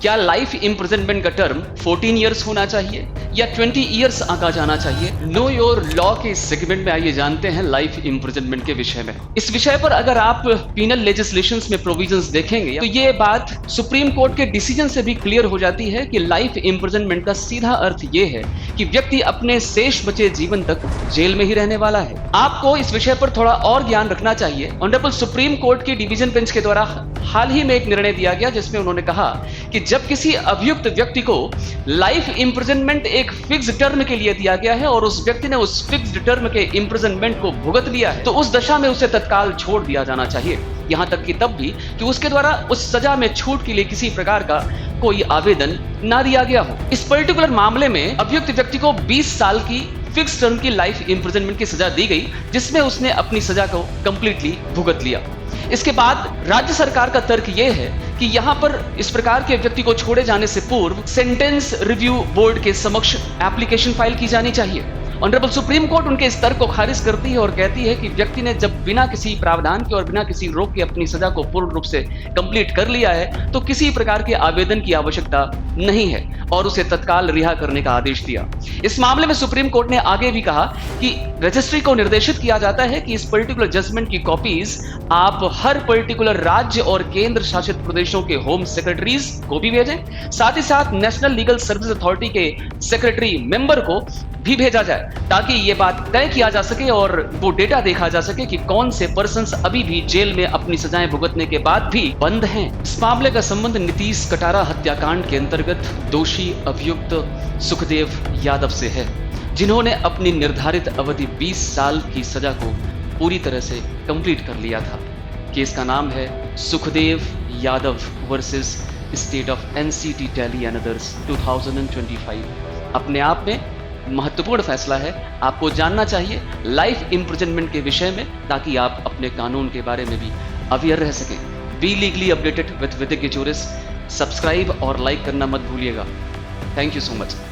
क्या life imprisonment का term 14 years होना चाहिए या 20 ईयर्स आंका जाना चाहिए? नो योर लॉ के सेगमेंट में आइए जानते हैं लाइफ इम्प्रिजनमेंट के विषय में। इस विषय पर अगर आप पीनल लेजिस्लेशंस में प्रोविजंस देखेंगे तो ये बात सुप्रीम कोर्ट के डिसीजन से भी क्लियर हो जाती है कि लाइफ इम्प्रिजनमेंट का सीधा अर्थ ये है कि व्यक्ति अपने शेष बचे जीवन तक जेल में ही रहने वाला है। आपको इस विषय पर थोड़ा और ज्ञान रखना चाहिए। ऑनरेबल सुप्रीम कोर्ट की डिवीजन बेंच के द्वारा हाल ही में एक निर्णय दिया गया जिसमें उन्होंने कहा कि जब किसी अभियुक्त व्यक्ति को लाइफ इम्प्रिजनमेंट एक फिक्स टर्म के लिए दिया गया है और उस व्यक्ति ने उस फिक्स टर्म के इम्प्रिजनमेंट को भुगत लिया है तो उस दशा में उसे तत्काल छोड़ दिया जाना चाहिए, यहां तक कि तब भी कि उसके द्वारा उस सजा में छूट के लिए किसी प्रकार का कोई आवेदन ना दिया गया हो। इस पर्टिकुलर मामले में अभियुक्त व्यक्ति को 20 साल की फिक्स टर्म की लाइफ इम्प्रिजनमेंट की सजा दी गई जिसमें उसने अपनी सजा को कंप्लीटली भुगत लिया। इसके बाद राज्य सरकार का तर्क यह है कि यहां पर इस प्रकार के व्यक्ति को छोड़े जाने से पूर्व सेंटेंस रिव्यू बोर्ड के समक्ष एप्लीकेशन फाइल की जानी चाहिए। ऑनरेबल सुप्रीम कोर्ट उनके इस तर्क को खारिज करती है और कहती है कि व्यक्ति ने जब बिना किसी प्रावधान के और बिना किसी रोक के अपनी सजा को पूर्ण रूप से कंप्लीट कर लिया है तो किसी प्रकार के आवेदन की आवश्यकता नहीं है और उसे तत्काल रिहा करने का आदेश दिया। इस मामले में सुप्रीम कोर्ट ने आगे भी कहा कि रजिस्ट्री को निर्देशित किया जाता है कि इस पर्टिकुलर जजमेंट की कॉपीज आप हर पर्टिकुलर राज्य और केंद्र शासित प्रदेशों के होम सेक्रेटरीज को भी भेजें, साथ ही साथ नेशनल लीगल सर्विस अथॉरिटी के सेक्रेटरी मेंबर को भी भेजा जाए ताकि ये बात तय किया जा सके और वो डेटा देखा जा सके कि कौन से पर्सन्स अभी भी जेल में अपनी सजाएं भुगतने के बाद भी बंद हैं। इस मामले का संबंध नीतीश कटारा हत्याकांड के अंतर्गत दोषी अभियुक्त सुखदेव यादव से है जिन्होंने अपनी निर्धारित अवधि 20 साल की सजा को पूरी तरह से कंप्लीट कर लिया था। केस का नाम है Sukhdev Yadav versus state of NCT Delhi and others 2025। अपने आप में महत्वपूर्ण फैसला है, आपको जानना चाहिए लाइफ इम्प्रिजनमेंट के विषय में ताकि आप अपने कानून के बारे में भी अवेयर रह सकें। Be legally updated with Vidhik jurist. Subscribe और लाइक करना मत भूलिएगा। Thank you so much.